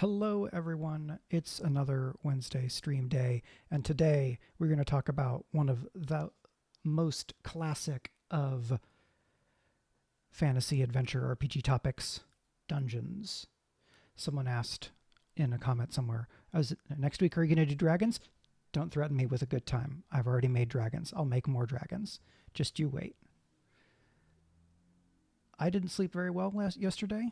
Hello, everyone. It's another Wednesday stream day, and today we're going to talk about one of the most classic of fantasy adventure RPG topics, dungeons. Someone asked in a comment somewhere, next week, are you going to do dragons? Don't threaten me with a good time. I've already made dragons. I'll make more dragons. Just you wait. I didn't sleep very well yesterday.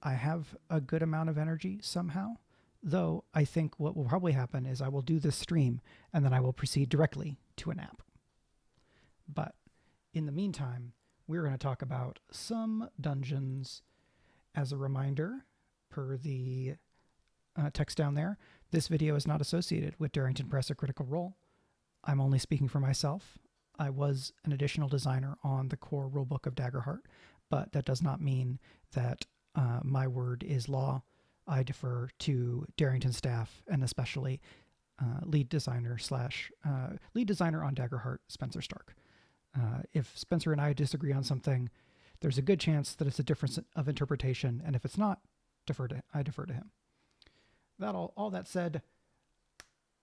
I have a good amount of energy somehow, though I think what will probably happen is I will do this stream and then I will proceed directly to a nap. But in the meantime, we're going to talk about some dungeons. As a reminder, per the text down there, this video is not associated with Darrington Press or Critical Role. I'm only speaking for myself. I was an additional designer on the core rulebook of Daggerheart, but that does not mean that my word is law. I defer to Darrington staff and especially lead designer on Daggerheart, Spencer Stark. If Spencer and I disagree on something, there's a good chance that it's a difference of interpretation, and if it's not, I defer to him. All that said,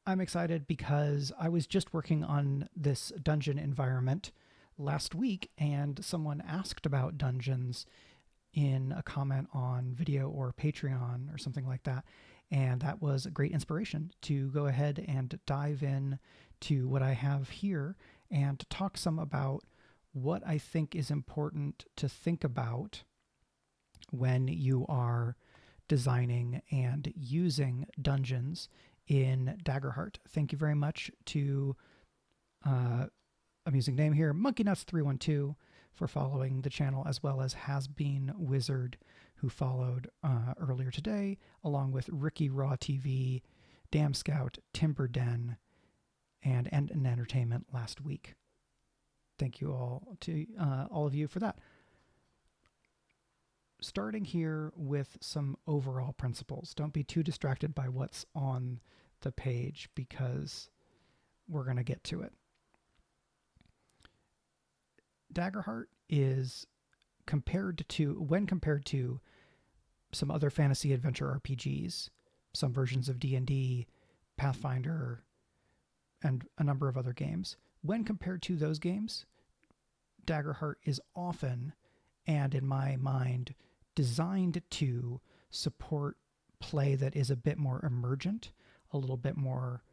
I'm excited because I was just working on this dungeon environment last week, and someone asked about dungeons in a comment on video or Patreon or something like that. And that was a great inspiration to go ahead and dive in to what I have here and to talk some about what I think is important to think about when you are designing and using dungeons in Daggerheart. Thank you very much to amusing name here, MonkeyNuts312, for following the channel, as well as Has Been Wizard, who followed earlier today, along with Ricky Raw TV, Dam Scout, Timber Den, and an Entertainment last week. Thank you all to all of you for that. Starting here with some overall principles. Don't be too distracted by what's on the page because we're going to get to it. Daggerheart is compared to some other fantasy adventure RPGs, some versions of D&D, Pathfinder, and a number of other games. When compared to those games, Daggerheart is often, and in my mind, designed to support play that is a bit more emergent, a little bit more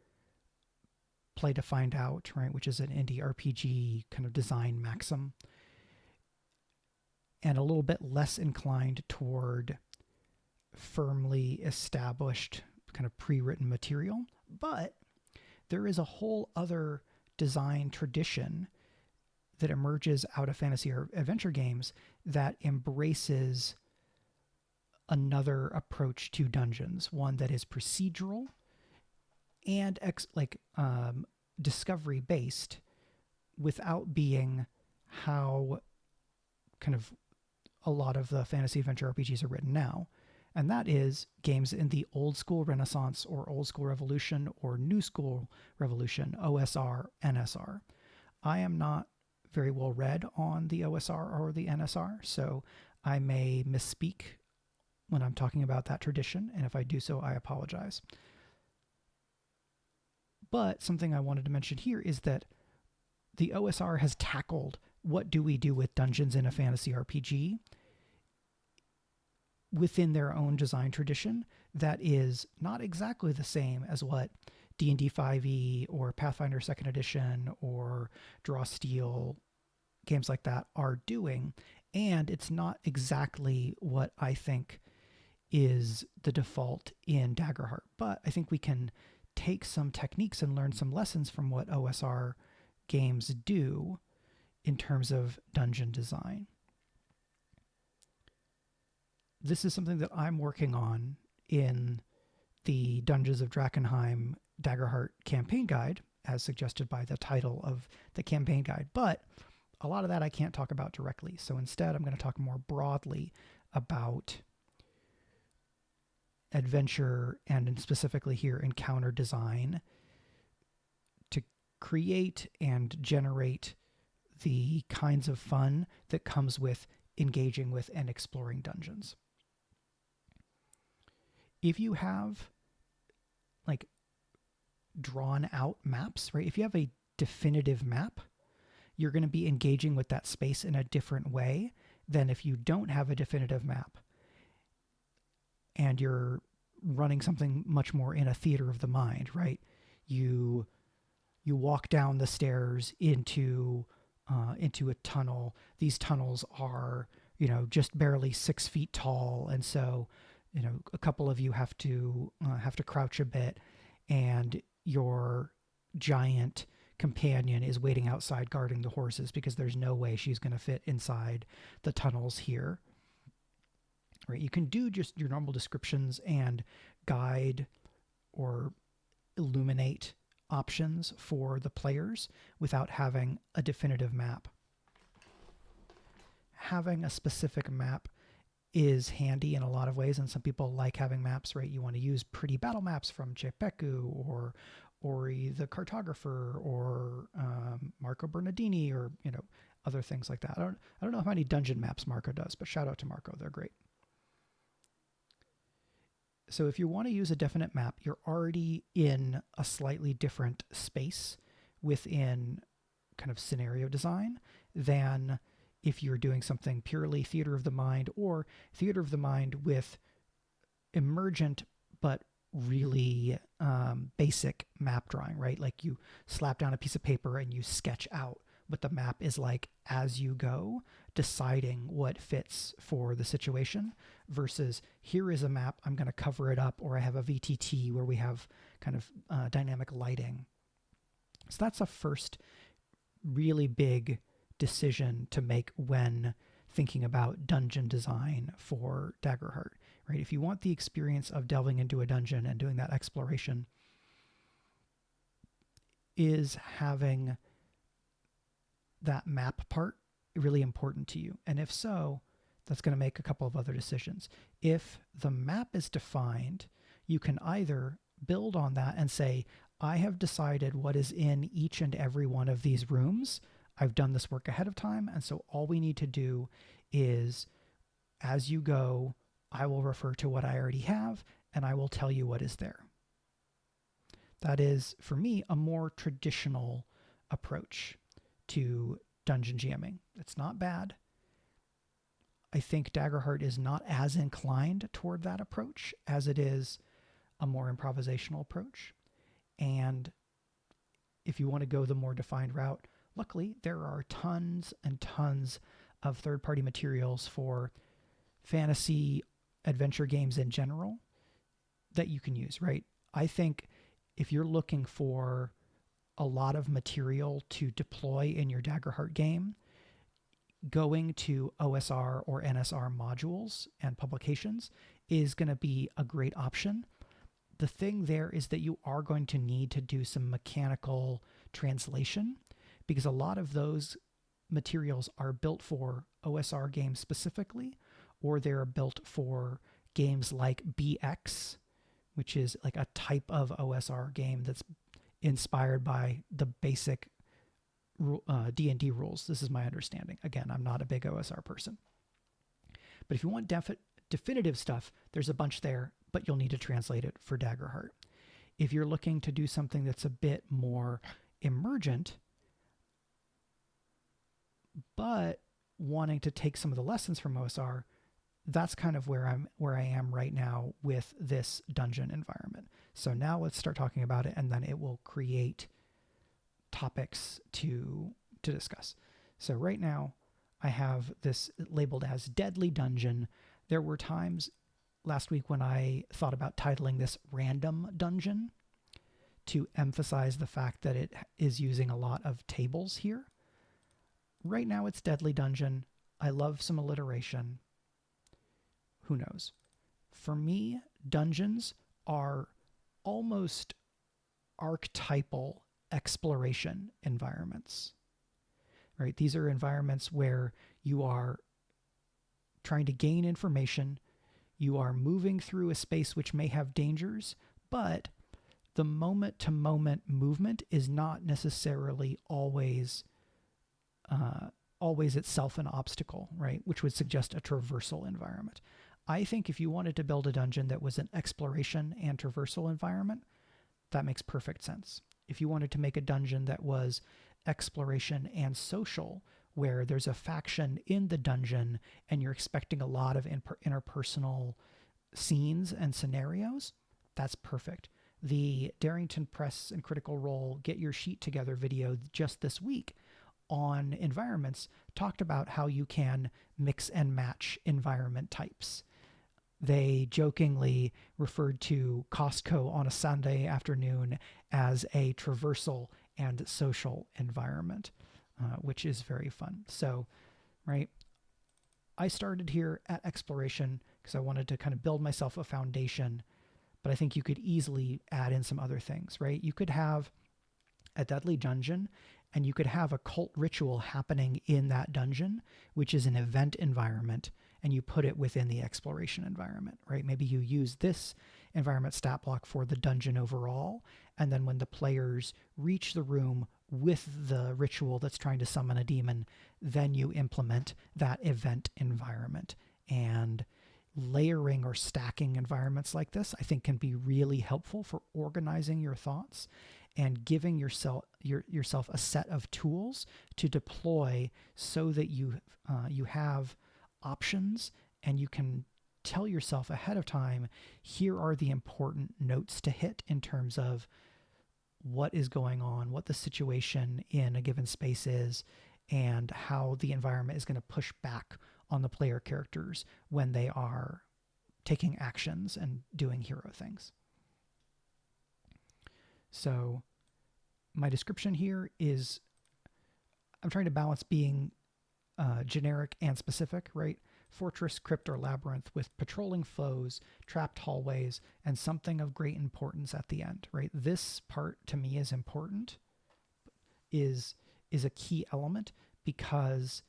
play to find out, right, which is an indie RPG kind of design maxim, and a little bit less inclined toward firmly established kind of pre-written material. But there is a whole other design tradition that emerges out of fantasy or adventure games that embraces another approach to dungeons, one that is procedural and discovery based without being how kind of a lot of the fantasy adventure RPGs are written now. And that is games in the old school Renaissance or old school Revolution or new school Revolution, OSR, NSR. I am not very well read on the OSR or the NSR, so I may misspeak when I'm talking about that tradition, and if I do so, I apologize. But something I wanted to mention here is that the OSR has tackled what do we do with dungeons in a fantasy RPG within their own design tradition that is not exactly the same as what D&D 5e or Pathfinder 2nd Edition or Draw Steel, games like that, are doing. And it's not exactly what I think is the default in Daggerheart. But I think we can take some techniques and learn some lessons from what OSR games do in terms of dungeon design. This is something that I'm working on in the Dungeons of Drakkenheim Daggerheart campaign guide, as suggested by the title of the campaign guide. But a lot of that I can't talk about directly. So instead, I'm going to talk more broadly about adventure and specifically here encounter design to create and generate the kinds of fun that comes with engaging with and exploring dungeons. If you have like drawn out maps, right? If you have a definitive map, you're going to be engaging with that space in a different way than if you don't have a definitive map and you're running something much more in a theater of the mind, right? You walk down the stairs into a tunnel. These tunnels are, just barely 6 feet tall, and so, a couple of you have to crouch a bit, and your giant companion is waiting outside guarding the horses because there's no way she's going to fit inside the tunnels here. Right? You can do just your normal descriptions and guide or illuminate options for the players without having a definitive map. Having a specific map is handy in a lot of ways, and some people like having maps, right? You want to use pretty battle maps from Cepeku or Ori the Cartographer or Marco Bernardini or other things like that. I don't know how many dungeon maps Marco does, but shout out to Marco, they're great. So if you want to use a definite map, you're already in a slightly different space within kind of scenario design than if you're doing something purely theater of the mind or theater of the mind with emergent but really basic map drawing, right? Like you slap down a piece of paper and you sketch out what the map is like as you go, deciding what fits for the situation versus here is a map, I'm going to cover it up, or I have a VTT where we have kind of dynamic lighting. So that's a first really big decision to make when thinking about dungeon design for Daggerheart, right? If you want the experience of delving into a dungeon and doing that exploration, is having that map part really important to you? And if so, that's going to make a couple of other decisions. If the map is defined, you can either build on that and say, I have decided what is in each and every one of these rooms. I've done this work ahead of time, and so all we need to do is, as you go, I will refer to what I already have, and I will tell you what is there. That is, for me, a more traditional approach to dungeon GMing. It's not bad. I think Daggerheart is not as inclined toward that approach as it is a more improvisational approach. And if you want to go the more defined route, luckily there are tons and tons of third-party materials for fantasy adventure games in general that you can use, right? I think if you're looking for a lot of material to deploy in your Daggerheart game, going to OSR or NSR modules and publications is going to be a great option. The thing there is that you are going to need to do some mechanical translation because a lot of those materials are built for OSR games specifically, or they're built for games like BX, which is like a type of OSR game that's inspired by the basic D&D rules. This is my understanding. Again, I'm not a big OSR person. But if you want definitive stuff, there's a bunch there, but you'll need to translate it for Daggerheart. If you're looking to do something that's a bit more emergent, but wanting to take some of the lessons from OSR, that's kind of where I am right now with this dungeon environment. So now let's start talking about it, and then it will create topics to discuss. So right now I have this labeled as Deadly Dungeon. There were times last week when I thought about titling this Random Dungeon to emphasize the fact that it is using a lot of tables here. Right now it's Deadly Dungeon. I love some alliteration. Who knows? For me, dungeons are almost archetypal exploration environments, right? These are environments where you are trying to gain information, you are moving through a space which may have dangers, but the moment-to-moment movement is not necessarily always itself an obstacle, right? Which would suggest a traversal environment. I think if you wanted to build a dungeon that was an exploration and traversal environment, that makes perfect sense. If you wanted to make a dungeon that was exploration and social, where there's a faction in the dungeon and you're expecting a lot of interpersonal scenes and scenarios, that's perfect. The Darrington Press and Critical Role Get Your Sheet Together video just this week on environments talked about how you can mix and match environment types. They jokingly referred to Costco on a Sunday afternoon as a traversal and social environment, which is very fun. So, right, I started here at exploration because I wanted to kind of build myself a foundation, but I think you could easily add in some other things, right? You could have a deadly dungeon and you could have a cult ritual happening in that dungeon, which is an event environment, and you put it within the exploration environment, right? Maybe you use this environment stat block for the dungeon overall, and then when the players reach the room with the ritual that's trying to summon a demon, then you implement that event environment. And layering or stacking environments like this, I think, can be really helpful for organizing your thoughts and giving yourself a set of tools to deploy so that you have options and you can tell yourself ahead of time, here are the important notes to hit in terms of what is going on, what the situation in a given space is, and how the environment is going to push back on the player characters when they are taking actions and doing hero things. So my description here is I'm trying to balance being generic and specific, right? Fortress, crypt, or labyrinth with patrolling foes, trapped hallways, and something of great importance at the end, right? This part to me is important, is a key element, because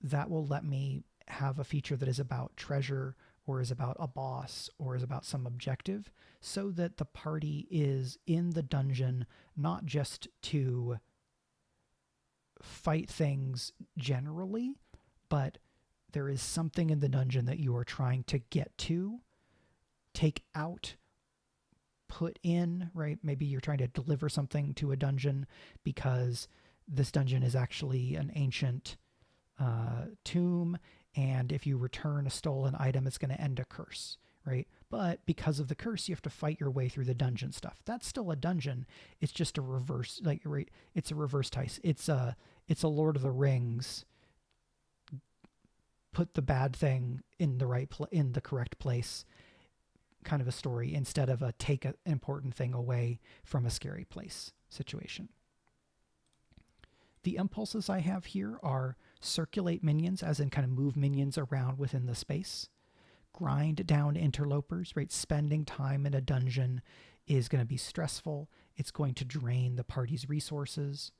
that will let me have a feature that is about treasure or is about a boss or is about some objective, so that the party is in the dungeon not just to fight things generally, but there is something in the dungeon that you are trying to get to, take out, put in, right? Maybe you're trying to deliver something to a dungeon because this dungeon is actually an ancient tomb, and if you return a stolen item, it's going to end a curse, right? But because of the curse, you have to fight your way through the dungeon stuff. That's still a dungeon. It's just a reverse, like, right? It's a reverse Tice. It's a Lord of the Rings. Put the bad thing in in the correct place kind of a story, instead of a take an important thing away from a scary place situation. The impulses I have here are circulate minions, as in kind of move minions around within the space. Grind down interlopers, right? Spending time in a dungeon is going to be stressful. It's going to drain the party's resources.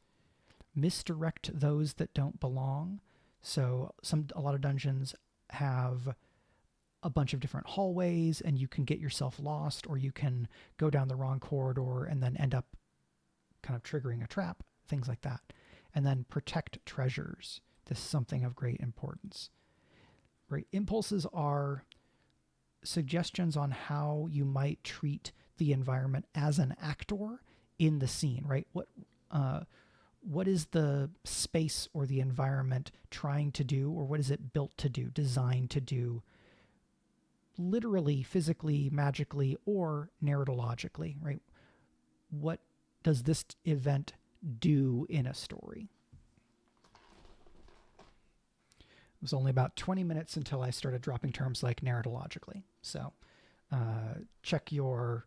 Misdirect those that don't belong. So a lot of dungeons have a bunch of different hallways and you can get yourself lost, or you can go down the wrong corridor and then end up kind of triggering a trap, things like that. And then protect treasures. This is something of great importance. Right? Impulses are suggestions on how you might treat the environment as an actor in the scene, right? What is the space or the environment trying to do, or what is it built to do, designed to do, literally, physically, magically, or narratologically, right? What does this event do in a story? It was only about 20 minutes until I started dropping terms like narratologically. So check your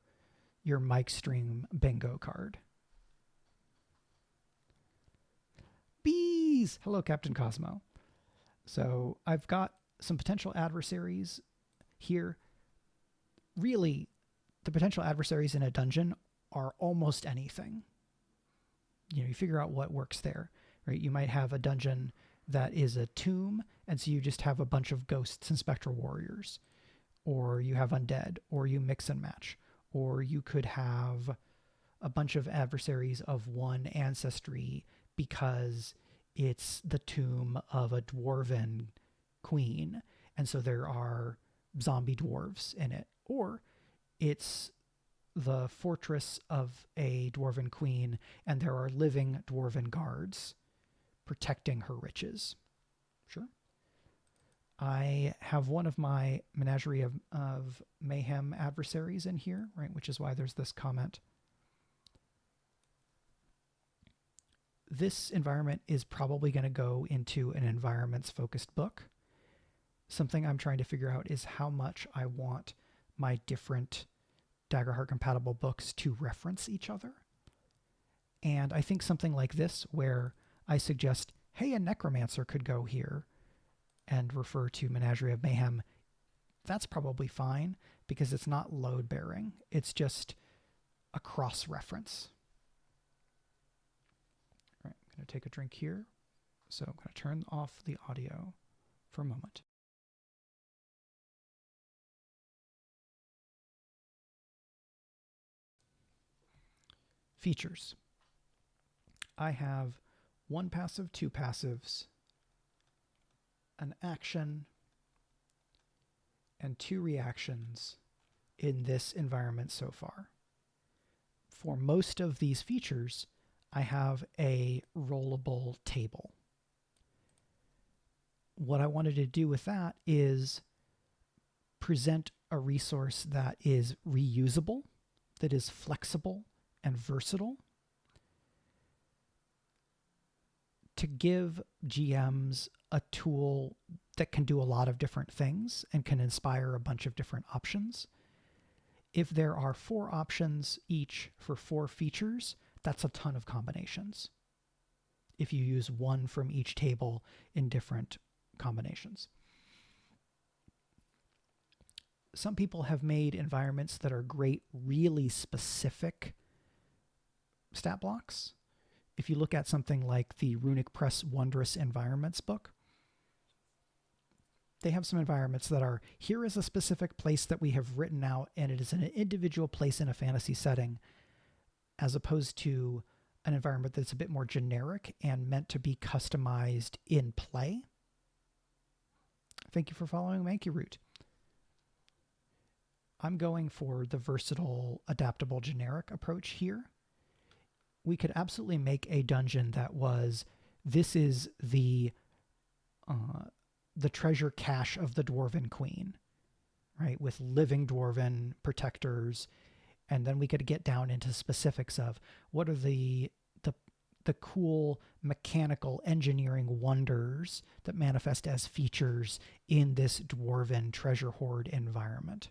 mic stream bingo card. Bees! Hello, Captain Cosmo. So I've got some potential adversaries here. Really, the potential adversaries in a dungeon are almost anything. You know, you figure out what works there, right? You might have a dungeon that is a tomb, and so you just have a bunch of ghosts and spectral warriors, or you have undead, or you mix and match, or you could have a bunch of adversaries of one ancestry because it's the tomb of a dwarven queen, and so there are zombie dwarves in it. Or it's the fortress of a dwarven queen, and there are living dwarven guards protecting her riches. Sure. I have one of my Menagerie of Mayhem adversaries in here, right, which is why there's this comment. This environment is probably going to go into an environments-focused book. Something I'm trying to figure out is how much I want my different Daggerheart compatible books to reference each other. And I think something like this, where I suggest, hey, a necromancer could go here and refer to Menagerie of Mayhem, that's probably fine because it's not load bearing. It's just a cross reference. All right, I'm going to take a drink here. So I'm going to turn off the audio for a moment. Features. I have 1 passive, 2 passives, an action, and 2 reactions in this environment so far. For most of these features, I have a rollable table. What I wanted to do with that is present a resource that is reusable, that is flexible and versatile, to give GMs a tool that can do a lot of different things and can inspire a bunch of different options. If there are 4 options each for 4 features, that's a ton of combinations. If you use 1 from each table in different combinations. Some people have made environments that are great, really specific stat blocks. If you look at something like the Runic Press Wondrous Environments book, they have some environments that are, here is a specific place that we have written out, and it is an individual place in a fantasy setting, as opposed to an environment that's a bit more generic and meant to be customized in play. Thank you for following Mankey Root. I'm going for the versatile, adaptable, generic approach here. We could absolutely make a dungeon that was, this is the treasure cache of the Dwarven Queen, right? With living Dwarven protectors. And then we could get down into specifics of what are the cool mechanical engineering wonders that manifest as features in this Dwarven treasure hoard environment.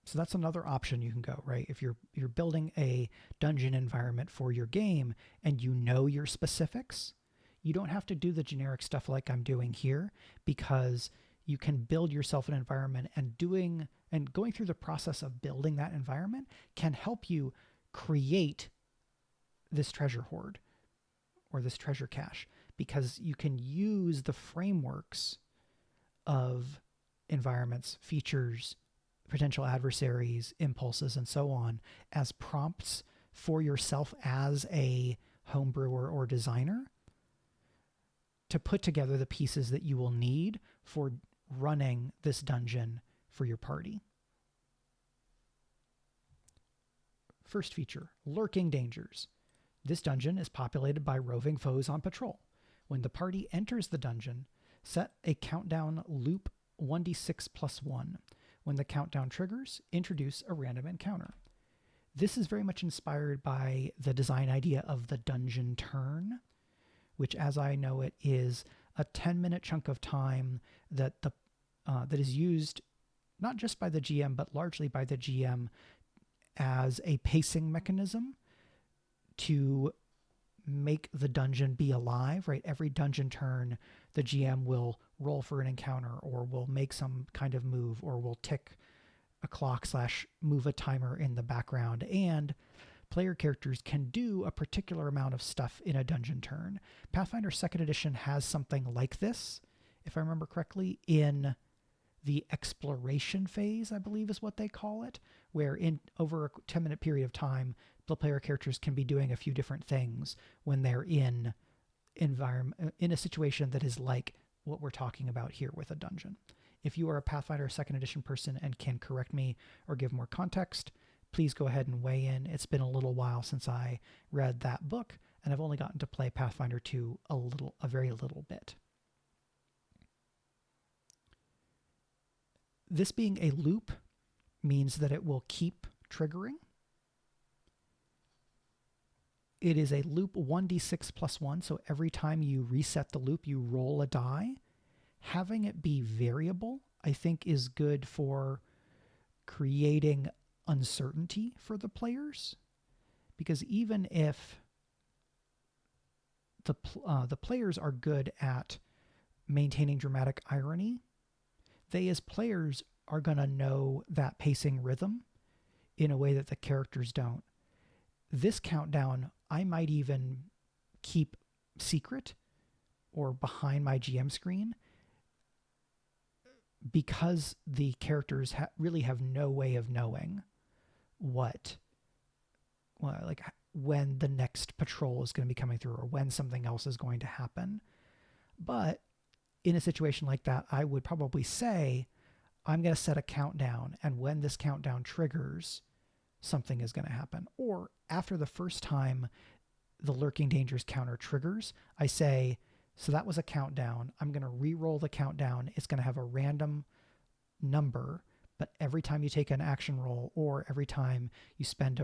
So that's another option you can go, right? If you're building a dungeon environment for your game and you know your specifics, you don't have to do the generic stuff like I'm doing here, because you can build yourself an environment, and going through the process of building that environment can help you create this treasure hoard or this treasure cache, because you can use the frameworks of environments, features, potential adversaries, impulses, and so on as prompts for yourself as a homebrewer or designer to put together the pieces that you will need for running this dungeon for your party. First feature, lurking dangers. This dungeon is populated by roving foes on patrol. When the party enters the dungeon, set a countdown loop 1d6 plus 1. When the countdown triggers, introduce a random encounter. This is very much inspired by the design idea of the dungeon turn, which, as I know it, is a 10-minute chunk of time that that is used not just by the GM, but largely by the GM as a pacing mechanism to make the dungeon be alive, right? Every dungeon turn, the GM will roll for an encounter, or will make some kind of move, or will tick a clock / move a timer in the background, and player characters can do a particular amount of stuff in a dungeon turn. Pathfinder 2nd Edition has something like this, if I remember correctly, in the exploration phase, I believe is what they call it, where over a 10-minute period of time, the player characters can be doing a few different things when they're in a situation that is like what we're talking about here with a dungeon. If you are a Pathfinder 2nd edition person and can correct me or give more context, please go ahead and weigh in. It's been a little while since I read that book, and I've only gotten to play Pathfinder 2 a very little bit. This being a loop means that it will keep triggering. It is a loop 1d6 plus 1, so every time you reset the loop, you roll a die. Having it be variable, I think, is good for creating uncertainty for the players, because even if the players are good at maintaining dramatic irony, they as players are going to know that pacing rhythm in a way that the characters don't. This countdown, I might even keep secret or behind my GM screen, because the characters really have no way of knowing when the next patrol is going to be coming through or when something else is going to happen. But in a situation like that, I would probably say, I'm going to set a countdown, and when this countdown triggers, something is going to happen. Or after the first time the lurking dangers counter triggers, I say, so that was a countdown. I'm going to re-roll the countdown. It's going to have a random number, but every time you take an action roll or every time you spend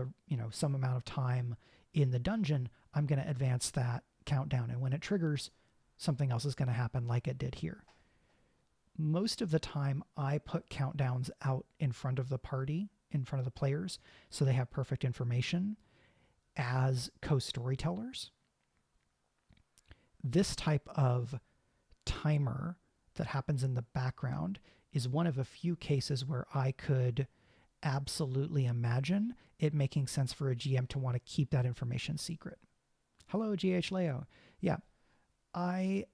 some amount of time in the dungeon, I'm going to advance that countdown. And when it triggers, something else is going to happen like it did here. Most of the time, I put countdowns out in front of the party, in front of the players, so they have perfect information as co-storytellers. This type of timer that happens in the background is one of a few cases where I could absolutely imagine it making sense for a GM to want to keep that information secret. Hello, GH Leo. Yeah, I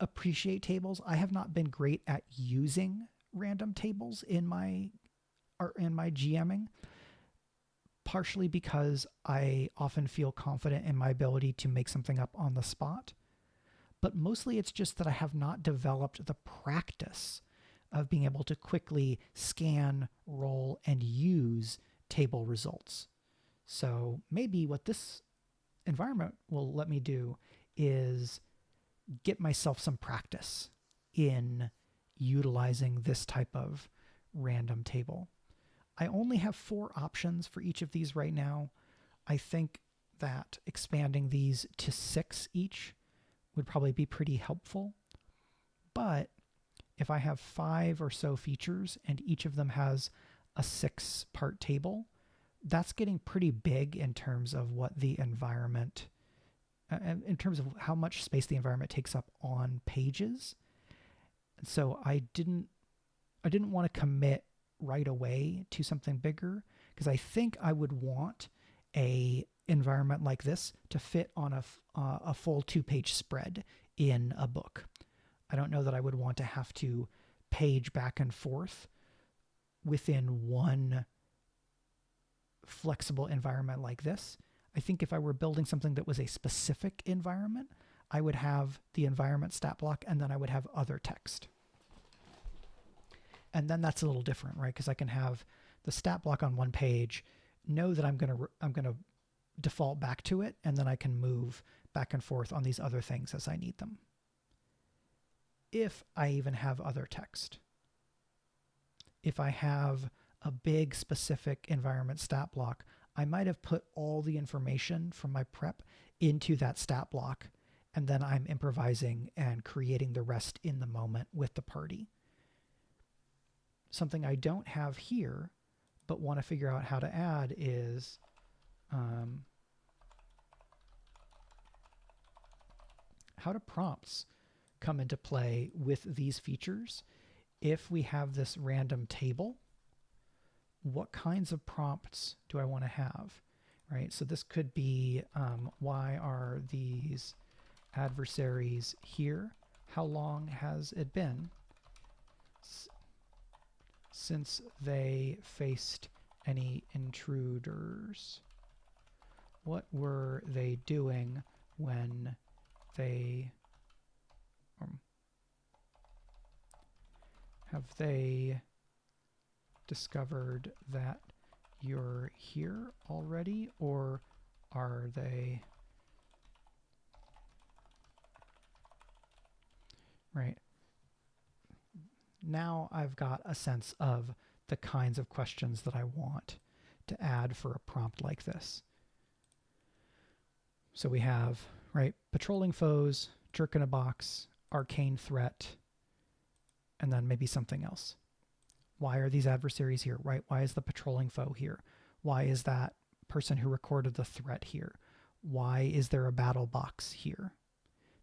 appreciate tables. I have not been great at using random tables in my GMing, partially because I often feel confident in my ability to make something up on the spot, but mostly it's just that I have not developed the practice of being able to quickly scan, roll, and use table results. So maybe what this environment will let me do is get myself some practice in utilizing this type of random table. I only have 4 options for each of these right now. I think that expanding these to 6 each would probably be pretty helpful. But if I have 5 or so features and each of them has a 6-part table, that's getting pretty big in terms of what the environment, in terms of how much space the environment takes up on pages. So I didn't want to commit right away to something bigger, because I think I would want a environment like this to fit on a full 2-page spread in a book. I don't know that I would want to have to page back and forth within one flexible environment like this. I think if I were building something that was a specific environment, I would have the environment stat block and then I would have other text. And then that's a little different, right? Because I can have the stat block on one page, know that I'm gonna default back to it, and then I can move back and forth on these other things as I need them. If I even have other text. If I have a big specific environment stat block, I might have put all the information from my prep into that stat block, and then I'm improvising and creating the rest in the moment with the party. Something I don't have here, but want to figure out how to add is how do prompts come into play with these features? If we have this random table, what kinds of prompts do I want to have, right? So this could be, why are these adversaries here? How long has it been since they faced any intruders? What were they doing when they Have they discovered that you're here already, or are they... Right. Now I've got a sense of the kinds of questions that I want to add for a prompt like this. So we have, right, patrolling foes, jerk in a box, arcane threat, and then maybe something else. Why are these adversaries here, right? Why is the patrolling foe here? Why is that person who recorded the threat here? Why is there a battle box here?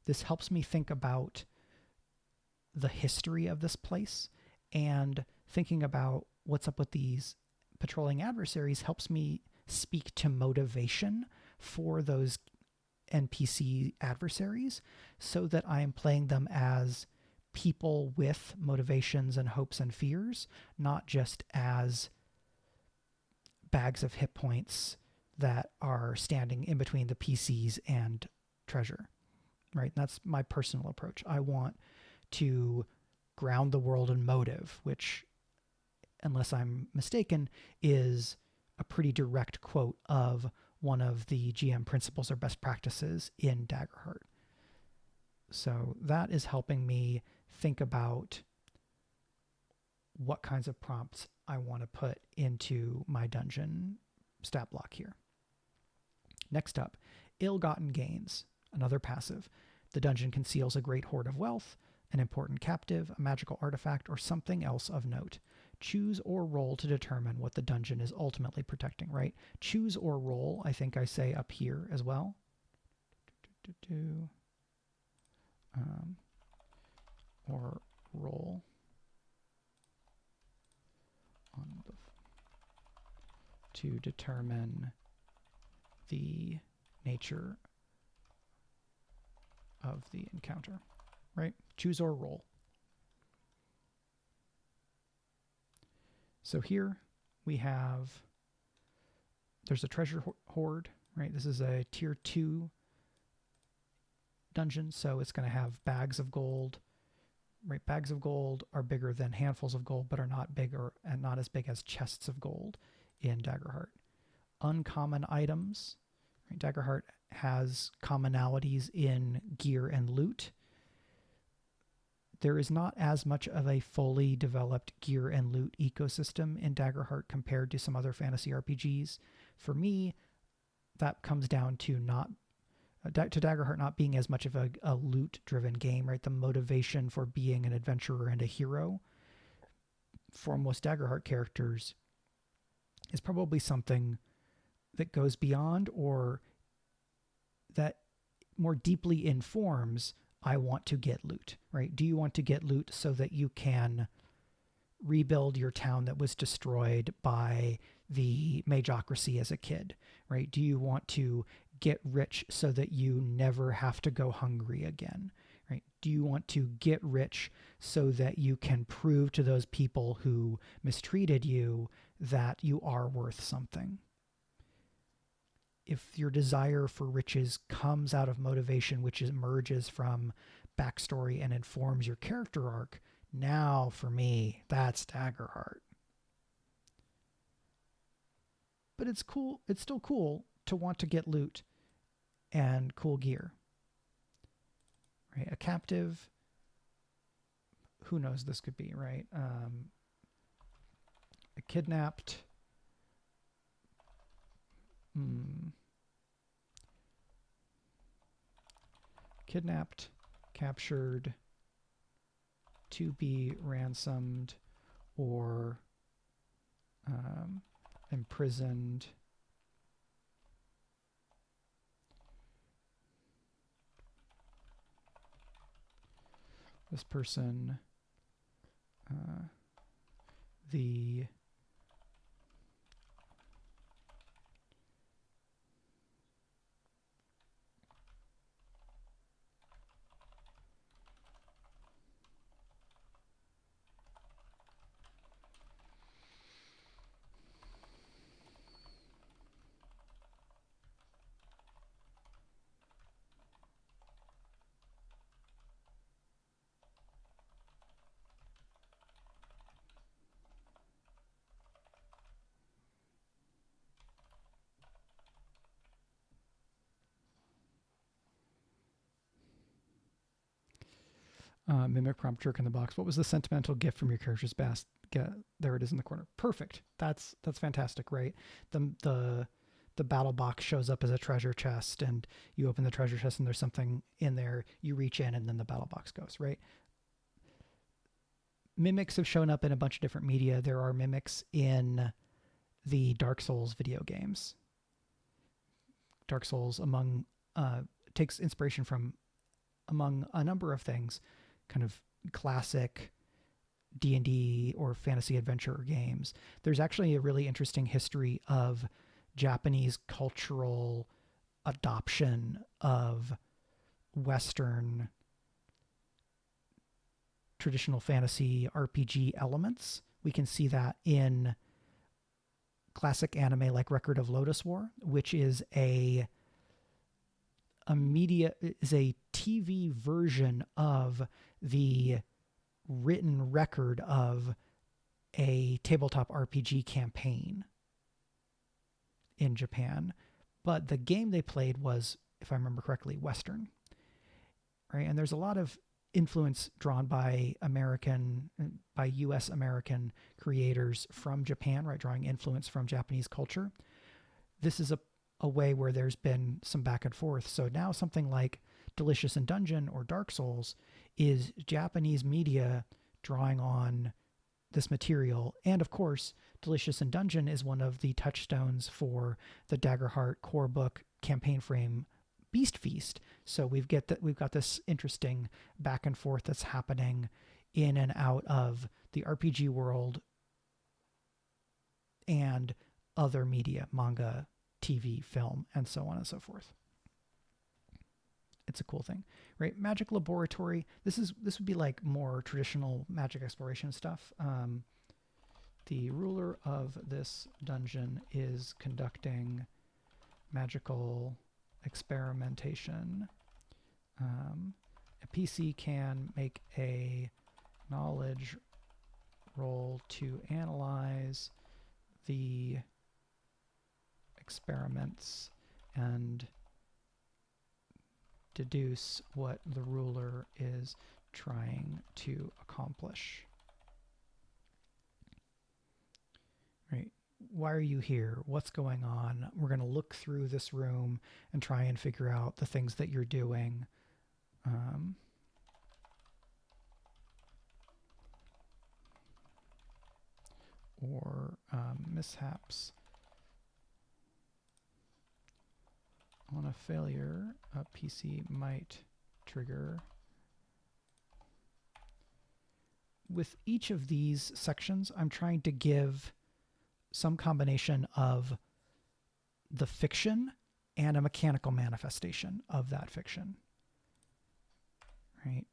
This helps me think about the history of this place, and thinking about what's up with these patrolling adversaries helps me speak to motivation for those NPC adversaries so that I am playing them as people with motivations and hopes and fears, not just as bags of hit points that are standing in between the PCs and treasure, right? That's my personal approach. I want to ground the world in motive, which, unless I'm mistaken, is a pretty direct quote of one of the GM principles or best practices in Daggerheart. So that is helping me think about what kinds of prompts I want to put into my dungeon stat block here. Next up, ill-gotten gains, another passive. The dungeon conceals a great hoard of wealth, an important captive, a magical artifact, or something else of note. Choose or roll to determine what the dungeon is ultimately protecting, right? Choose or roll, I think I say up here as well. Or roll on the to determine the nature of the encounter, right? Choose or roll. So here we have, there's a treasure hoard, right? This is a tier 2 dungeon, so it's going to have bags of gold, right? Bags of gold are bigger than handfuls of gold, but are not bigger and not as big as chests of gold in Daggerheart. Uncommon items, right? Daggerheart has commonalities in gear and loot. There is not as much of a fully developed gear and loot ecosystem in Daggerheart compared to some other fantasy RPGs. For me, that comes down to Daggerheart not being as much of a loot-driven game, right? The motivation for being an adventurer and a hero for most Daggerheart characters is probably something that goes beyond, or that more deeply informs, I want to get loot, right? Do you want to get loot so that you can rebuild your town that was destroyed by the Magocracy as a kid, right? Do you want to get rich so that you never have to go hungry again, right? Do you want to get rich so that you can prove to those people who mistreated you that you are worth something? If your desire for riches comes out of motivation, which emerges from backstory and informs your character arc, now for me, that's Daggerheart. But it's cool. It's still cool to want to get loot and cool gear. Right? A captive, who knows this could be, right? A kidnapped. Kidnapped, captured, to be ransomed, or imprisoned. This person, the Mimic prompt jerk in the box. What was the sentimental gift from your character's best? There it is in the corner. Perfect. That's fantastic, right? The battle box shows up as a treasure chest, and you open the treasure chest and there's something in there. You reach in and then the battle box goes, right? Mimics have shown up in a bunch of different media. There are mimics in the Dark Souls video games. Dark Souls takes inspiration from among a number of things, kind of classic D&D or fantasy adventure games. There's actually a really interesting history of Japanese cultural adoption of Western traditional fantasy RPG elements. We can see that in classic anime like Record of Lodoss War, which is a TV version of the written record of a tabletop RPG campaign in Japan. But the game they played was, if I remember correctly, Western. Right? And there's a lot of influence drawn by US American creators from Japan, right? Drawing influence from Japanese culture. This is a way where there's been some back and forth. So now something like Delicious in Dungeon or Dark Souls is Japanese media drawing on this material. And of course, Delicious in Dungeon is one of the touchstones for the Daggerheart core book campaign frame Beast Feast. So we've got this interesting back and forth that's happening in and out of the RPG world and other media, manga, TV, film, and so on and so forth. It's a cool thing, right? Magic Laboratory. This would be like more traditional magic exploration stuff. The ruler of this dungeon is conducting magical experimentation. A PC can make a knowledge roll to analyze the experiments and deduce what the ruler is trying to accomplish. Right? Why are you here? What's going on? We're going to look through this room and try and figure out the things that you're doing. Or mishaps. On a failure, a PC might trigger. With each of these sections, I'm trying to give some combination of the fiction and a mechanical manifestation of that fiction. Right?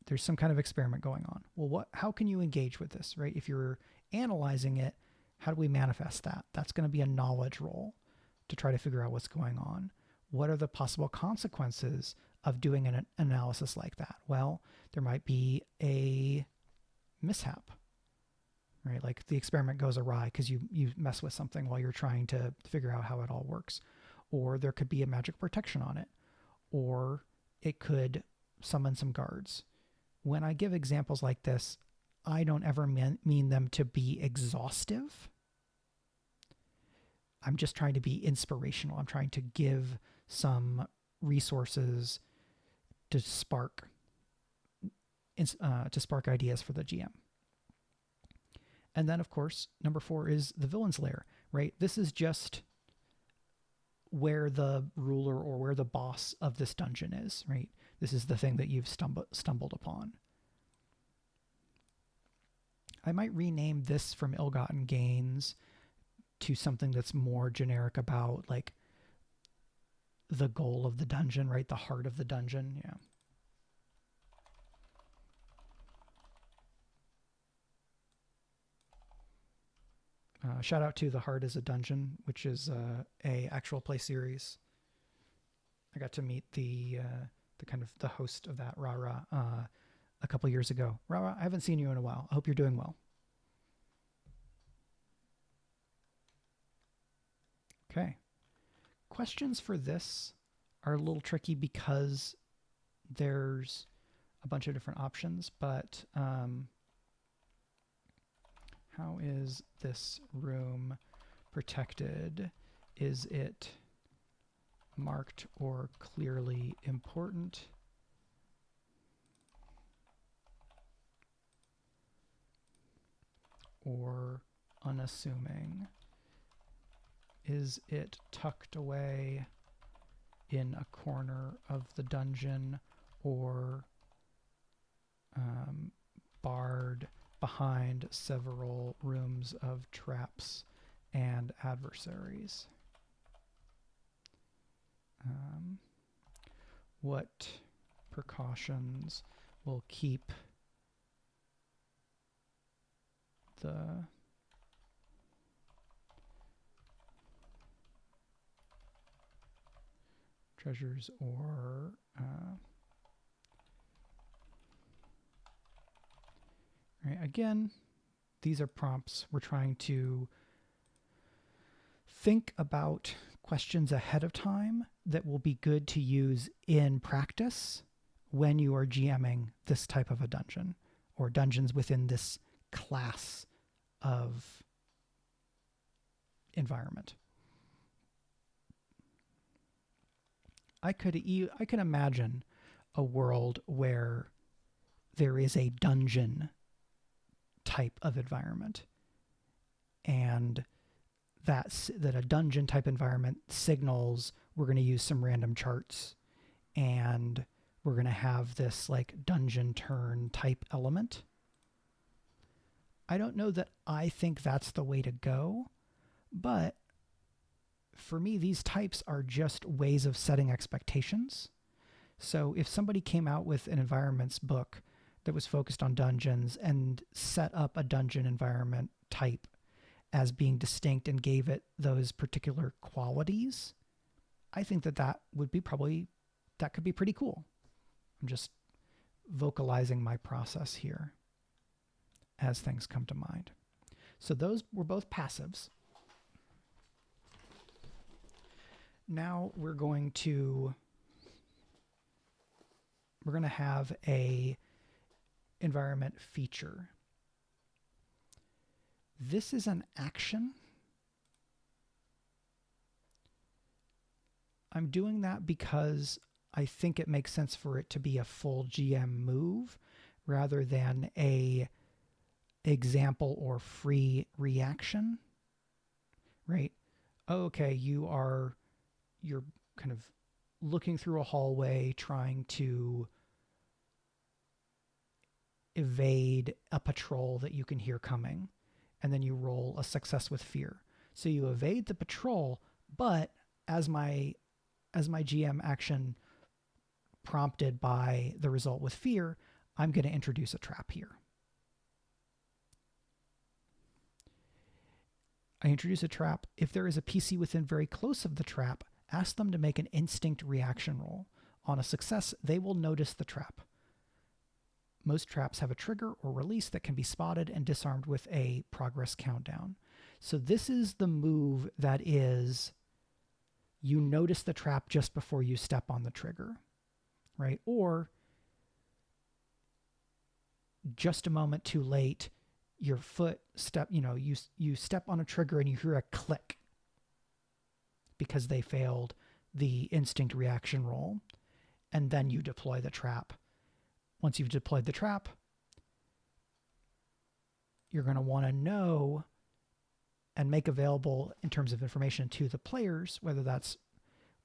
There's some kind of experiment going on. Well, how can you engage with this, right? If you're analyzing it, how do we manifest that? That's going to be a knowledge roll to try to figure out what's going on. What are the possible consequences of doing an analysis like that? Well, there might be a mishap, right? Like the experiment goes awry because you mess with something while you're trying to figure out how it all works. Or there could be a magic protection on it. Or it could summon some guards. When I give examples like this, I don't ever mean them to be exhaustive. I'm just trying to be inspirational. I'm trying to give some resources to spark ideas for the GM. And then, of course, number 4 is the villain's lair, right? This is just where the ruler or where the boss of this dungeon is, right? This is the thing that you've stumbled upon. I might rename this from Ill-Gotten Gains to something that's more generic about like the goal of the dungeon, right? The heart of the dungeon. Yeah. Shout out to The Heart is a Dungeon, which is a actual play series. I got to meet the kind of the host of that, Rara, a couple years ago. Rara, I haven't seen you in a while. I hope you're doing well. Okay. Questions for this are a little tricky because there's a bunch of different options, but how is this room protected? Is it marked or clearly important? Or unassuming? Is it tucked away in a corner of the dungeon, or barred behind several rooms of traps and adversaries? What precautions will keep the treasures or right, again, these are prompts. We're trying to think about questions ahead of time that will be good to use in practice when you are GMing this type of a dungeon or dungeons within this class of environment. I could imagine a world where there is a dungeon type of environment, and that a dungeon type environment signals we're going to use some random charts, and we're going to have this like dungeon turn type element. I don't know that I think that's the way to go, but for me, these types are just ways of setting expectations. So if somebody came out with an environments book that was focused on dungeons and set up a dungeon environment type as being distinct and gave it those particular qualities, I think that would be that could be pretty cool. I'm just vocalizing my process here as things come to mind. So those were both passives. Now we're going to have a environment feature. This is an action. I'm doing that because I think it makes sense for it to be a full GM move rather than a example or free reaction, right? Okay, you're kind of looking through a hallway trying to evade a patrol that you can hear coming, and then you roll a success with fear. So you evade the patrol, but as my GM action prompted by the result with fear, I'm going to introduce a trap here. I introduce a trap. If there is a PC within very close of the trap, ask them to make an instinct reaction roll. On a success, they will notice the trap. Most traps have a trigger or release that can be spotted and disarmed with a progress countdown. So this is the move that is, you notice the trap just before you step on the trigger, right? Or just a moment too late, your foot step, you step on a trigger and you hear a click because they failed the instinct reaction roll, and then you deploy the trap. Once you've deployed the trap, you're going to want to know and make available in terms of information to the players, whether that's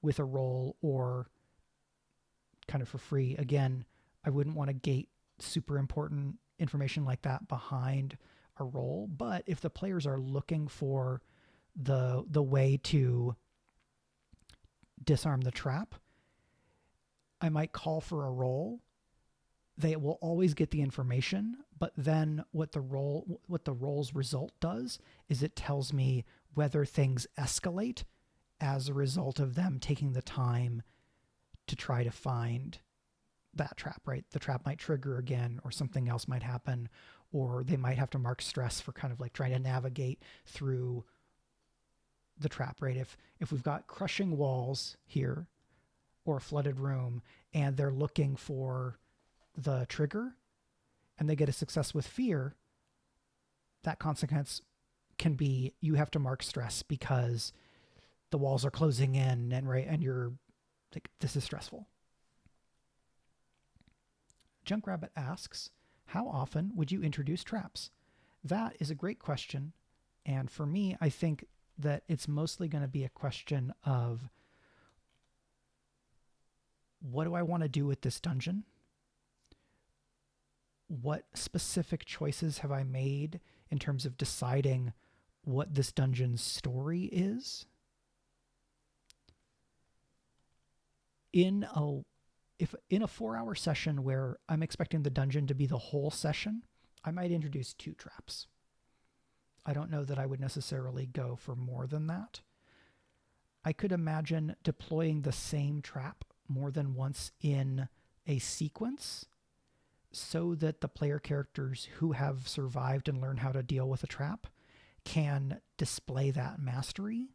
with a roll or kind of for free. Again, I wouldn't want to gate super important information like that behind a roll, but if the players are looking for the way to disarm the trap, I might call for a roll. They will always get the information, but then what the roll's result does is it tells me whether things escalate as a result of them taking the time to try to find that trap, right? The trap might trigger again, or something else might happen, or they might have to mark stress for kind of like trying to navigate through the trap, right? If we've got crushing walls here or a flooded room and they're looking for the trigger and they get a success with fear, that consequence can be you have to mark stress because the walls are closing in and you're like, this is stressful. Junkrabbit asks, how often would you introduce traps? That is a great question. And for me, I think that it's mostly going to be a question of what do I want to do with this dungeon? What specific choices have I made in terms of deciding what this dungeon's story is? In a 4-hour session where I'm expecting the dungeon to be the whole session, I might introduce 2 traps. I don't know that I would necessarily go for more than that. I could imagine deploying the same trap more than once in a sequence so that the player characters who have survived and learned how to deal with a trap can display that mastery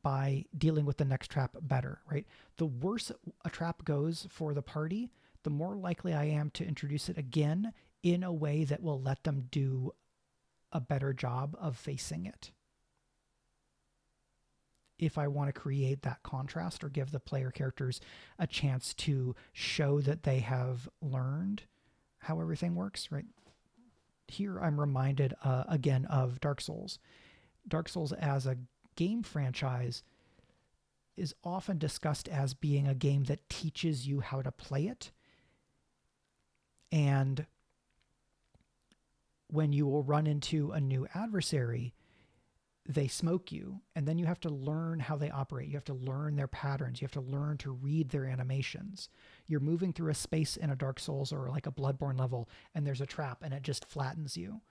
by dealing with the next trap better, right? The worse a trap goes for the party, the more likely I am to introduce it again in a way that will let them do a better job of facing it. If I want to create that contrast or give the player characters a chance to show that they have learned how everything works, right? Here I'm reminded again of Dark Souls. Dark Souls as a game franchise is often discussed as being a game that teaches you how to play it. And when you will run into a new adversary, they smoke you, and then you have to learn how they operate. You have to learn their patterns. You have to learn to read their animations. You're moving through a space in a Dark Souls or like a Bloodborne level, and there's a trap, and it just flattens you.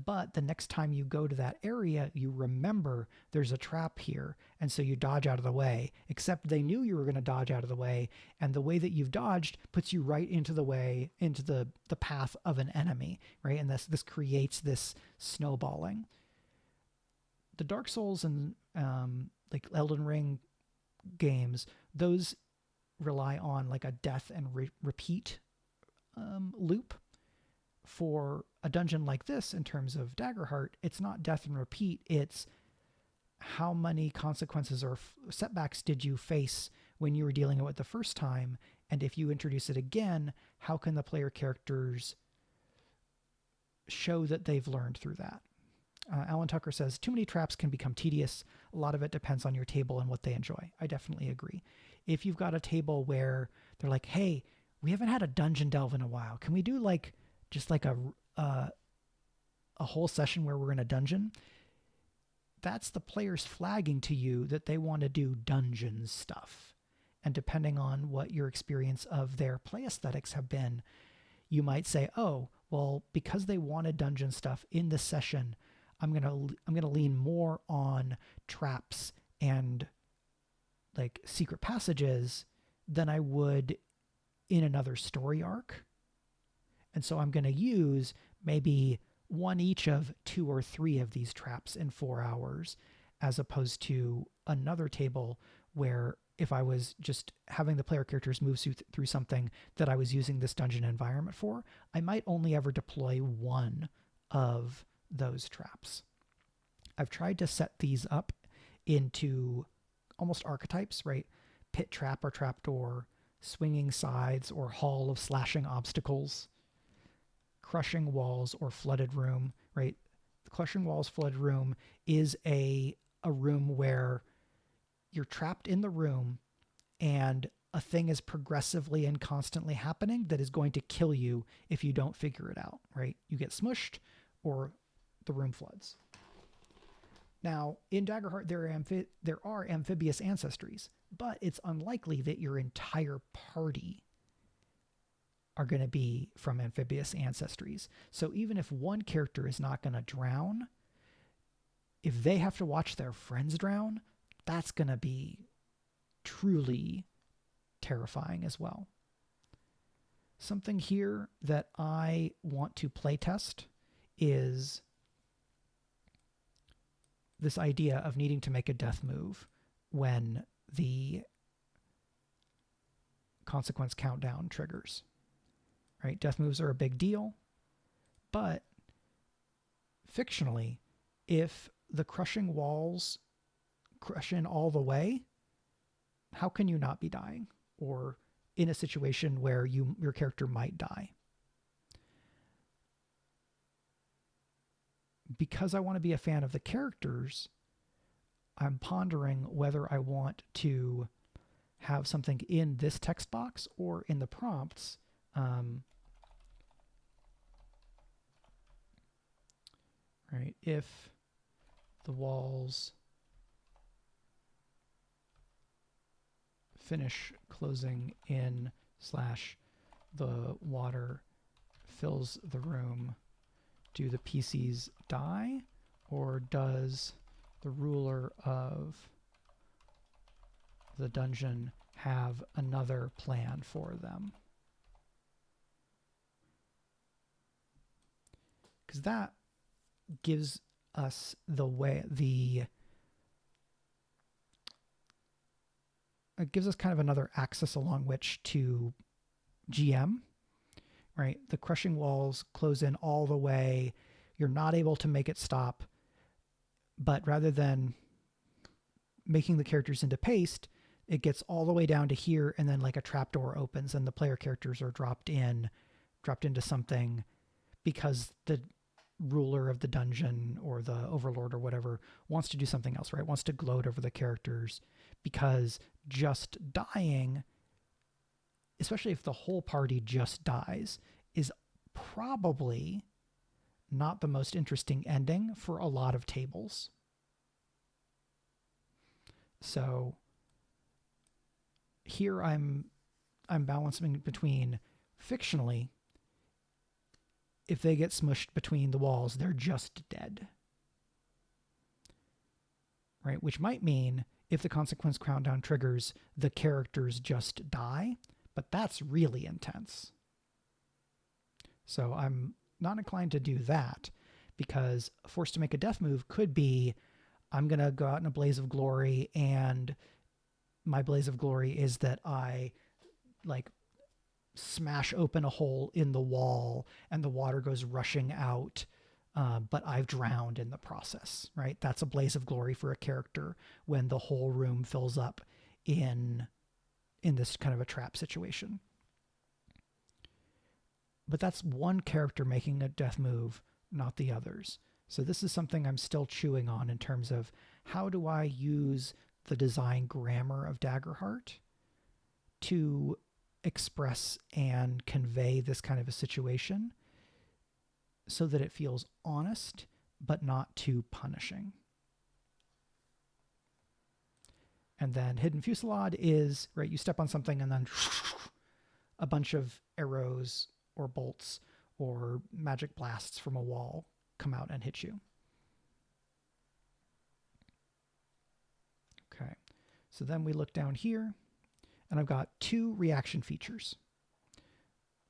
But the next time you go to that area, you remember there's a trap here, and so you dodge out of the way, except they knew you were going to dodge out of the way, and the way that you've dodged puts you right into the path of an enemy, right? And this creates this snowballing. The Dark Souls and like Elden Ring games, those rely on like a death and repeat loop. For a dungeon like this, in terms of Daggerheart, it's not death and repeat. It's how many consequences or setbacks did you face when you were dealing with it the first time, and if you introduce it again, how can the player characters show that they've learned through that? Alan Tucker says, too many traps can become tedious. A lot of it depends on your table and what they enjoy. I definitely agree. If you've got a table where they're like, hey, we haven't had a dungeon delve in a while. Can we do just like a whole session where we're in a dungeon? That's the players flagging to you that they want to do dungeon stuff. And depending on what your experience of their play aesthetics have been, you might say, oh, well, because they wanted dungeon stuff in this session, I'm gonna lean more on traps and like secret passages than I would in another story arc. And so I'm going to use maybe one each of 2 or 3 of these traps in 4 hours, as opposed to another table where if I was just having the player characters move through something that I was using this dungeon environment for, I might only ever deploy one of those traps. I've tried to set these up into almost archetypes, right? Pit trap or trapdoor, swinging sides or hall of slashing obstacles, crushing walls or flooded room, right? The crushing walls, flooded room is a room where you're trapped in the room and a thing is progressively and constantly happening that is going to kill you if you don't figure it out, right? You get smushed or the room floods. Now, in Daggerheart, there are amphibious ancestries, but it's unlikely that your entire party are going to be from amphibious ancestries. So even if one character is not going to drown, if they have to watch their friends drown, that's going to be truly terrifying as well. Something here that I want to playtest is this idea of needing to make a death move when the consequence countdown triggers. right? Death moves are a big deal, but fictionally, if the crushing walls crush in all the way, how can you not be dying or in a situation where your character might die? Because I want to be a fan of the characters, I'm pondering whether I want to have something in this text box or in the prompts. Right, if the walls finish closing in / the water fills the room, do the PCs die, or does the ruler of the dungeon have another plan for them? Because that gives us it gives us kind of another axis along which to GM, right? The crushing walls close in all the way. You're not able to make it stop, but rather than making the characters into paste, it gets all the way down to here, and then like a trapdoor opens and the player characters are dropped into something because the ruler of the dungeon or the overlord or whatever wants to do something else, right? Wants to gloat over the characters, because just dying, especially if the whole party just dies, is probably not the most interesting ending for a lot of tables. So here I'm balancing between fictionally, if they get smushed between the walls, they're just dead. Right? Which might mean if the consequence countdown triggers, the characters just die, but that's really intense. So I'm not inclined to do that, because forced to make a death move could be, I'm going to go out in a blaze of glory, and my blaze of glory is that I like smash open a hole in the wall and the water goes rushing out, but I've drowned in the process, right? That's a blaze of glory for a character when the whole room fills up in this kind of a trap situation. But that's one character making a death move, not the others. So this is something I'm still chewing on in terms of how do I use the design grammar of Daggerheart to express and convey this kind of a situation so that it feels honest but not too punishing. And then Hidden Fusillade is, right, you step on something and then a bunch of arrows or bolts or magic blasts from a wall come out and hit you. Okay, so then we look down here, and I've got 2 reaction features.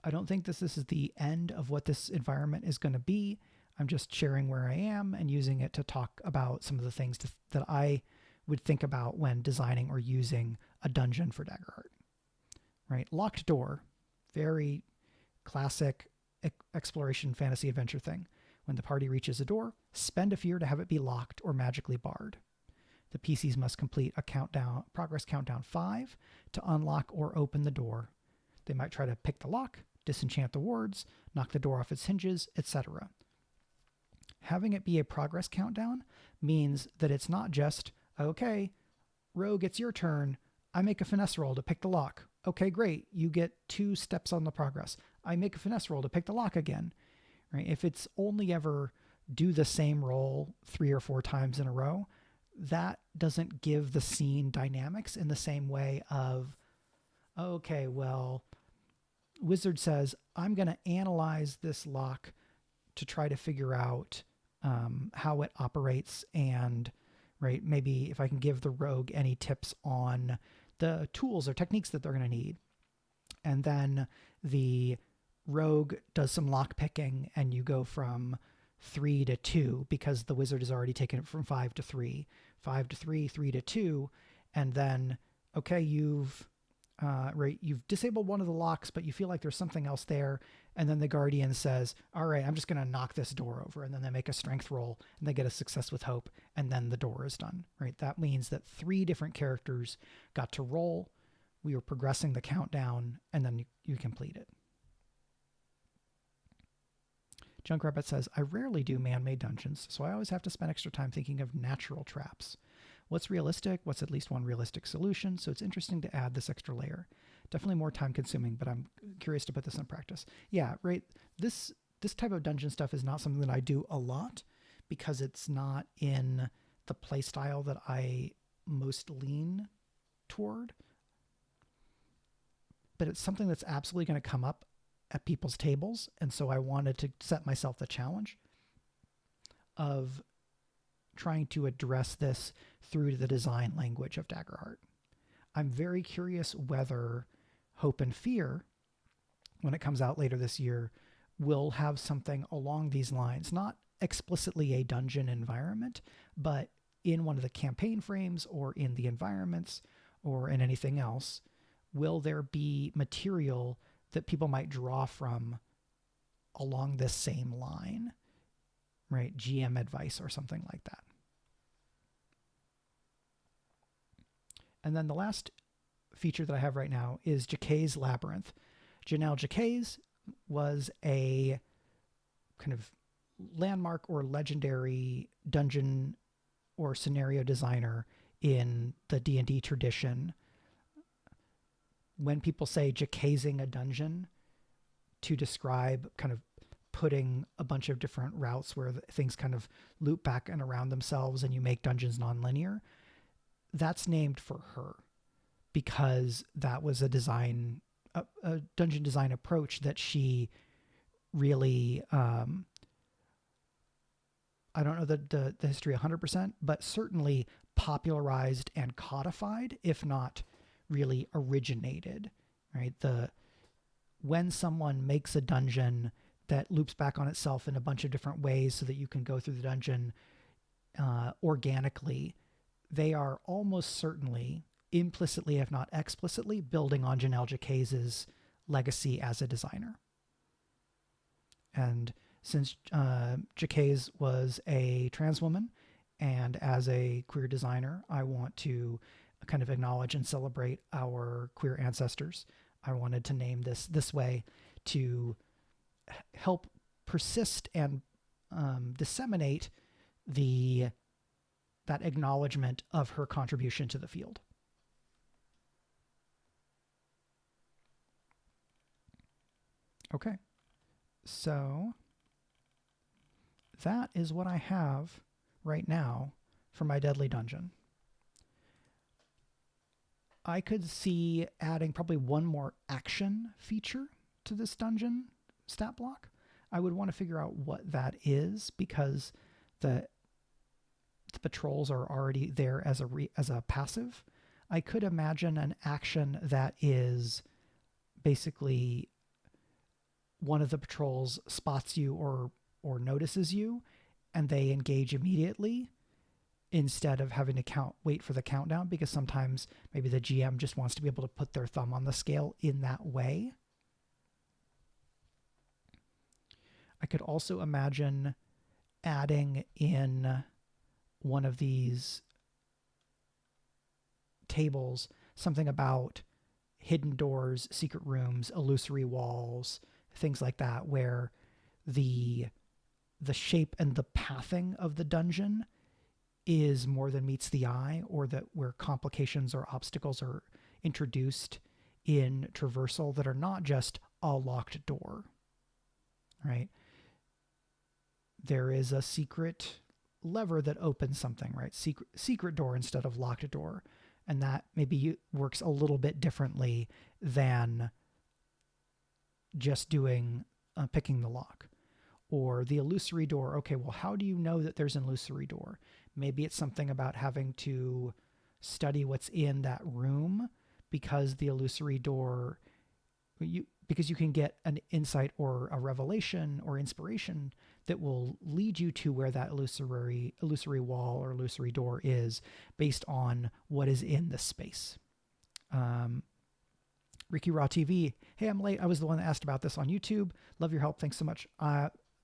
I don't think this is the end of what this environment is going to be. I'm just sharing where I am and using it to talk about some of the things that I would think about when designing or using a dungeon for Daggerheart. Right? Locked door, very classic exploration fantasy adventure thing. When the party reaches a door, spend a fear to have it be locked or magically barred. The PCs must complete a progress countdown 5 to unlock or open the door. They might try to pick the lock, disenchant the wards, knock the door off its hinges, etc. Having it be a progress countdown means that it's not just, okay, Rogue, it's your turn. I make a finesse roll to pick the lock. Okay, great. You get 2 steps on the progress. I make a finesse roll to pick the lock again. Right? If it's only ever do the same roll 3 or 4 times in a row, that doesn't give the scene dynamics in the same way of, okay, well, Wizard says, I'm going to analyze this lock to try to figure out how it operates, and right, maybe if I can give the rogue any tips on the tools or techniques that they're going to need. And then the rogue does some lock picking, and you go from 3 to 2 because the wizard has already taken it from 5 to 3, 5 to 3, 3 to 2, and then, okay, you've right? You've disabled one of the locks, but you feel like there's something else there. And then the guardian says, all right, I'm just going to knock this door over. And then they make a strength roll and they get a success with hope. And then the door is done, right? That means that 3 different characters got to roll. We were progressing the countdown and then you complete it. Junkrabbit says, I rarely do man-made dungeons, so I always have to spend extra time thinking of natural traps. What's realistic? What's at least one realistic solution? So it's interesting to add this extra layer. Definitely more time consuming, but I'm curious to put this in practice. Yeah, right. This type of dungeon stuff is not something that I do a lot because it's not in the play style that I most lean toward. But it's something that's absolutely going to come up at people's tables, and so I wanted to set myself the challenge of trying to address this through the design language of Daggerheart. I'm very curious whether Hope and Fear, when it comes out later this year, will have something along these lines, not explicitly a dungeon environment, but in one of the campaign frames or in the environments or in anything else, will there be material that people might draw from along this same line, right? GM advice or something like that. And then the last feature that I have right now is Jacquet's Labyrinth. Janelle Jacquet was a kind of landmark or legendary dungeon or scenario designer in the D&D tradition. When people say Jacqueting a dungeon to describe kind of putting a bunch of different routes where things kind of loop back and around themselves and you make dungeons nonlinear, that's named for her because that was a dungeon design approach that she really, I don't know the history 100%, but certainly popularized and codified, if not really originated, right? When someone makes a dungeon that loops back on itself in a bunch of different ways so that you can go through the dungeon organically, they are almost certainly, implicitly if not explicitly, building on Janelle Jacquet's legacy as a designer. And since Jacquet was a trans woman, and as a queer designer, I want to kind of acknowledge and celebrate our queer ancestors. I wanted to name this way to help persist and disseminate that acknowledgement of her contribution to the field. Okay, so that is what I have right now for my Deadly Dungeon. I could see adding probably one more action feature to this dungeon stat block. I would want to figure out what that is because the patrols are already there as a passive. I could imagine an action that is basically one of the patrols spots you or notices you and they engage immediately instead of having to wait for the countdown, because sometimes maybe the GM just wants to be able to put their thumb on the scale in that way. I could also imagine adding in one of these tables something about hidden doors, secret rooms, illusory walls, things like that, where the shape and the pathing of the dungeon is more than meets the eye, or that where complications or obstacles are introduced in traversal that are not just a locked door, right? There is a secret lever that opens something, right? Secret door instead of locked door. And that maybe works a little bit differently than just doing picking the lock. Or the illusory door. Okay, well, how do you know that there's an illusory door? Maybe it's something about having to study what's in that room because the illusory door, because you can get an insight or a revelation or inspiration that will lead you to where that illusory wall or illusory door is based on what is in the space. Ricky Raw TV. Hey, I'm late. I was the one that asked about this on YouTube. Love your help. Thanks so much.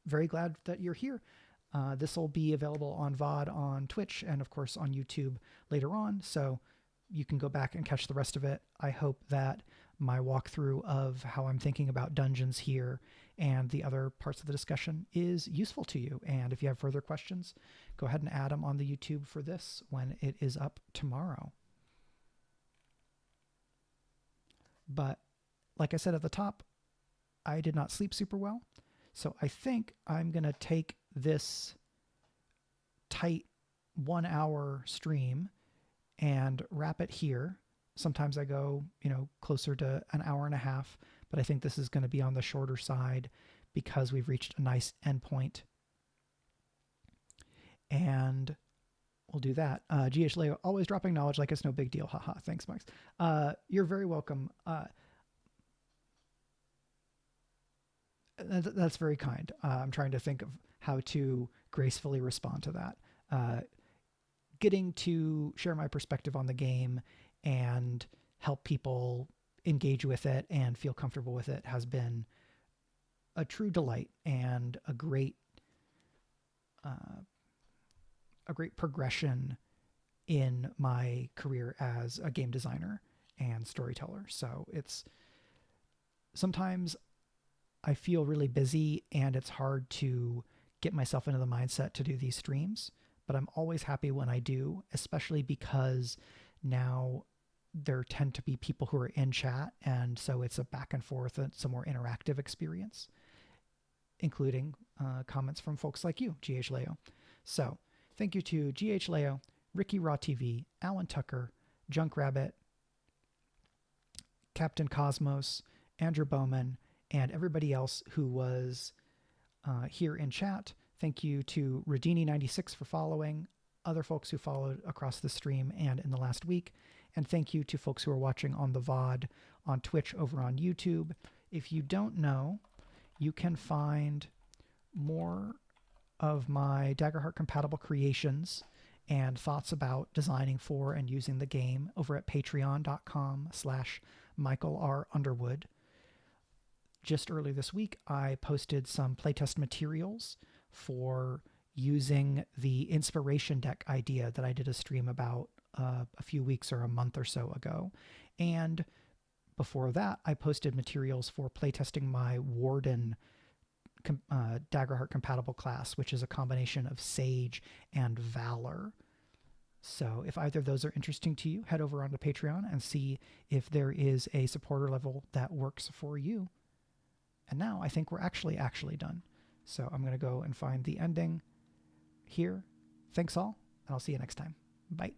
Very glad that you're here. This will be available on VOD on Twitch and, of course, on YouTube later on. So you can go back and catch the rest of it. I hope that my walkthrough of how I'm thinking about dungeons here and the other parts of the discussion is useful to you. And if you have further questions, go ahead and add them on the YouTube for this when it is up tomorrow. But like I said at the top, I did not sleep super well. So I think I'm going to take this tight 1 hour stream and wrap it here. Sometimes I go, closer to an hour and a half, but I think this is going to be on the shorter side because we've reached a nice endpoint. And we'll do that. GH Leo, always dropping knowledge like it's no big deal. Haha. Thanks, Max. You're very welcome. That's very kind. I'm trying to think of how to gracefully respond to that. Getting to share my perspective on the game and help people engage with it and feel comfortable with it has been a true delight and a great progression in my career as a game designer and storyteller. So it's sometimes I feel really busy and it's hard to get myself into the mindset to do these streams, but I'm always happy when I do, especially because now there tend to be people who are in chat, and so it's a back and forth and it's a more interactive experience, including comments from folks like you, GH Leo. So thank you to GH Leo, Ricky Raw TV, Alan Tucker, Junk Rabbit, Captain Cosmos, Andrew Bowman, and everybody else who was here in chat. Thank you to Radini96 for following, other folks who followed across the stream and in the last week. And thank you to folks who are watching on the VOD on Twitch over on YouTube. If you don't know, you can find more of my Daggerheart compatible creations and thoughts about designing for and using the game over at patreon.com/Michael R. Underwood. Just earlier this week, I posted some playtest materials for using the inspiration deck idea that I did a stream about a few weeks or a month or so ago. And before that, I posted materials for playtesting my Warden Daggerheart compatible class, which is a combination of Sage and Valor. So if either of those are interesting to you, head over onto Patreon and see if there is a supporter level that works for you. And now I think we're actually done. So I'm going to go and find the ending here. Thanks all, and I'll see you next time. Bye.